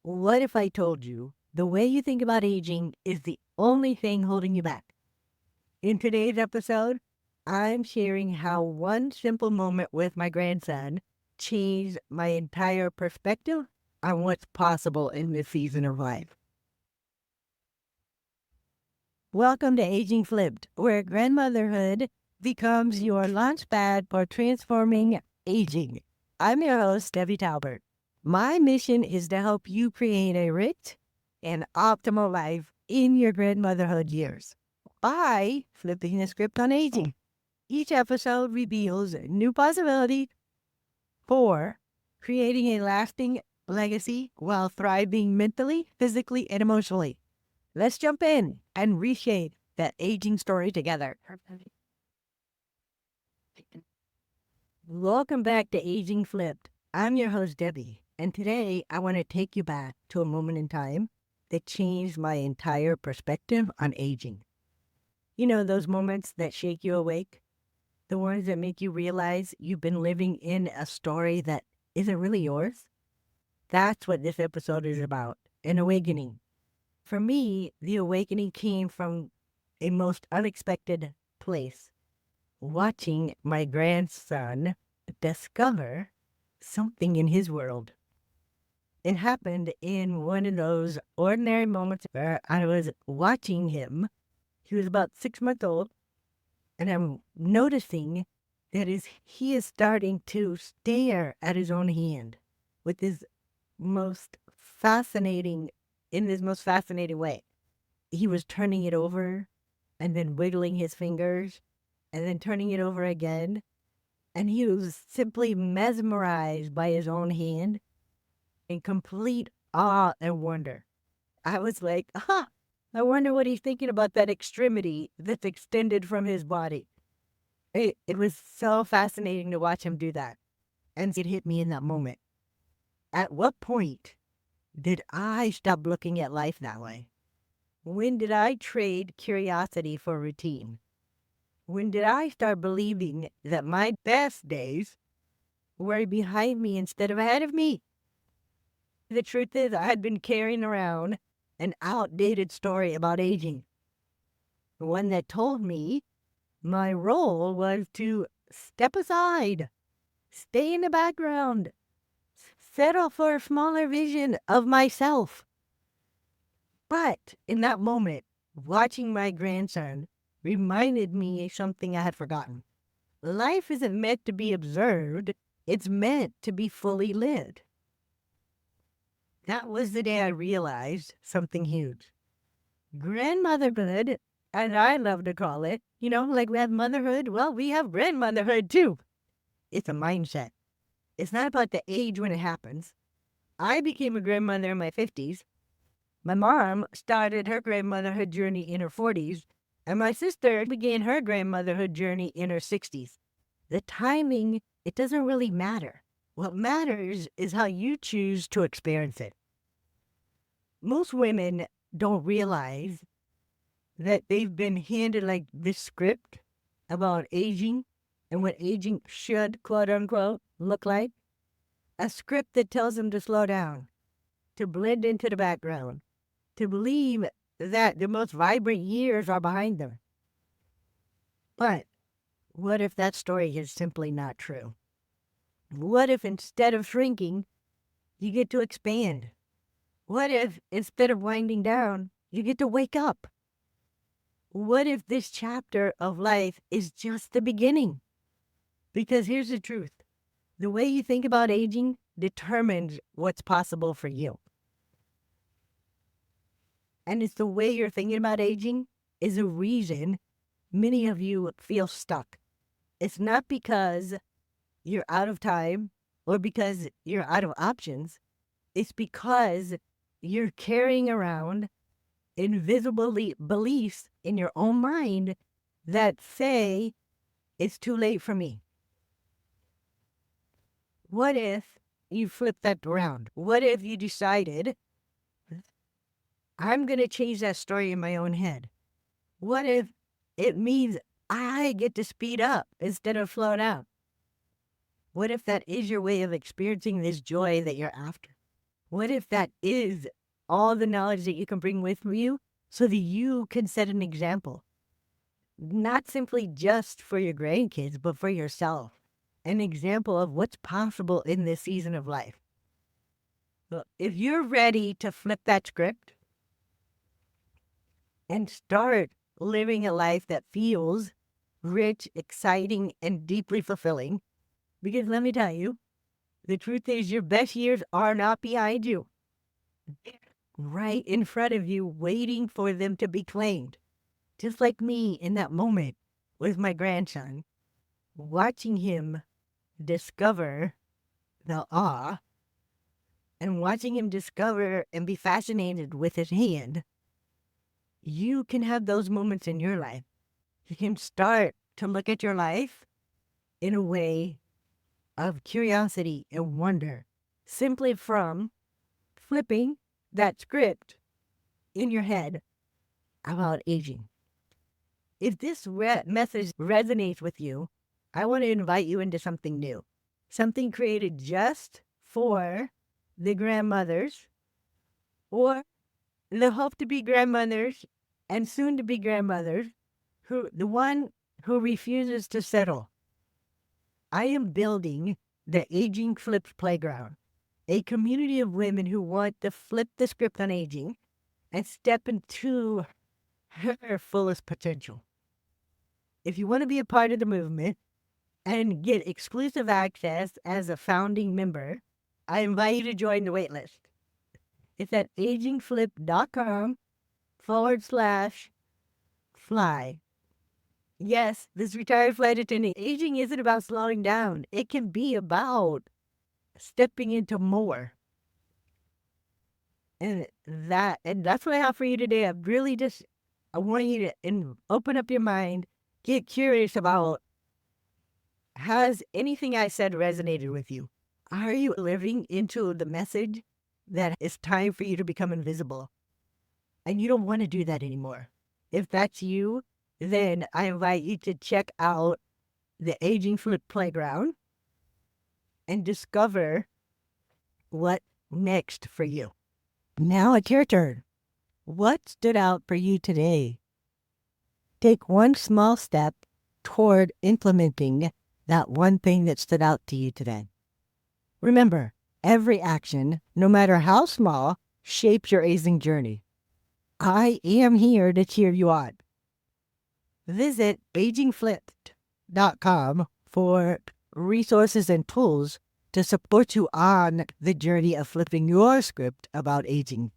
What if I told you the way you think about aging is the only thing holding you back? In today's episode, I'm sharing how one simple moment with my grandson changed my entire perspective on what's possible in this season of life. Welcome to Aging Flipped, where grandmotherhood becomes your launchpad for transforming aging. I'm your host, Debbie Talbert. My mission is to help you create a rich and optimal life in your grandmotherhood years by flipping the script on aging. Each episode reveals new possibilities for creating a lasting legacy while thriving mentally, physically, and emotionally. Let's jump in and reshape that aging story together. Welcome back to Aging Flipped. I'm your host, Debbie, and today I want to take you back to a moment in time that changed my entire perspective on aging. You know, those moments that shake you awake? The ones that make you realize you've been living in a story that isn't really yours? That's what this episode is about, an awakening. For me, the awakening came from a most unexpected place. Watching my grandson discover something in his world. It happened in one of those ordinary moments where I was watching him. He was about 6 months old, and I'm noticing that he is starting to stare at his own hand with this most fascinating, in this most fascinating way. He was turning it over and then wiggling his fingers and then turning it over again. And he was simply mesmerized by his own hand in complete awe and wonder. I was like, I wonder what he's thinking about that extremity that's extended from his body. It was so fascinating to watch him do that. And it hit me in that moment. At what point did I stop looking at life that way? When did I trade curiosity for routine? When did I start believing that my best days were behind me instead of ahead of me? The truth is, I had been carrying around an outdated story about aging. One that told me my role was to step aside, stay in the background, settle for a smaller vision of myself. But in that moment, watching my grandson reminded me of something I had forgotten. Life isn't meant to be observed, it's meant to be fully lived. That was the day I realized something huge. Grandmotherhood, as I love to call it, like we have motherhood, well, we have grandmotherhood too. It's a mindset. It's not about the age when it happens. I became a grandmother in my 50s. My mom started her grandmotherhood journey in her 40s, and my sister began her grandmotherhood journey in her 60s. The timing, it doesn't really matter. What matters is how you choose to experience it. Most women don't realize that they've been handed like this script about aging and what aging should, quote unquote, look like. A script that tells them to slow down, to blend into the background, to believe that the most vibrant years are behind them. But what if that story is simply not true? What if instead of shrinking, you get to expand? What if instead of winding down, you get to wake up? What if this chapter of life is just the beginning? Because here's the truth. The way you think about aging determines what's possible for you. And it's the way you're thinking about aging is a reason many of you feel stuck. It's not because you're out of time or because you're out of options. It's because you're carrying around invisible beliefs in your own mind that say, it's too late for me. What if you flip that around? What if you decided, I'm going to change that story in my own head? What if it means I get to speed up instead of slow down? What if that is your way of experiencing this joy that you're after? What if that is all the knowledge that you can bring with you so that you can set an example? Not simply just for your grandkids, but for yourself. An example of what's possible in this season of life. Well, if you're ready to flip that script and start living a life that feels rich, exciting, and deeply fulfilling, because let me tell you, the truth is your best years are not behind you. They're right in front of you, waiting for them to be claimed. Just like me in that moment with my grandson, watching him discover the awe and watching him discover and be fascinated with his hand. You can have those moments in your life. You can start to look at your life in a way of curiosity and wonder, simply from flipping that script in your head about aging. If this message resonates with you, I want to invite you into something new, something created just for the grandmothers or the hope to be grandmothers and soon to be grandmothers, the one who refuses to settle. I am building the Aging Flips Playground, a community of women who want to flip the script on aging and step into her fullest potential. If you want to be a part of the movement and get exclusive access as a founding member, I invite you to join the waitlist. It's at agingflip.com/fly. Yes, this retired flight attendant, aging isn't about slowing down. It can be about stepping into more. And that's what I have for you today. I want you to open up your mind, get curious about, has anything I said resonated with you? Are you living into the message that it's time for you to become invisible? And you don't want to do that anymore. If that's you, then I invite you to check out the Aging Flip Playground and discover what next for you. Now it's your turn. What stood out for you today? Take one small step toward implementing that one thing that stood out to you today. Remember, every action, no matter how small, shapes your aging journey. I am here to cheer you on. Visit agingflipped.com for resources and tools to support you on the journey of flipping your script about aging.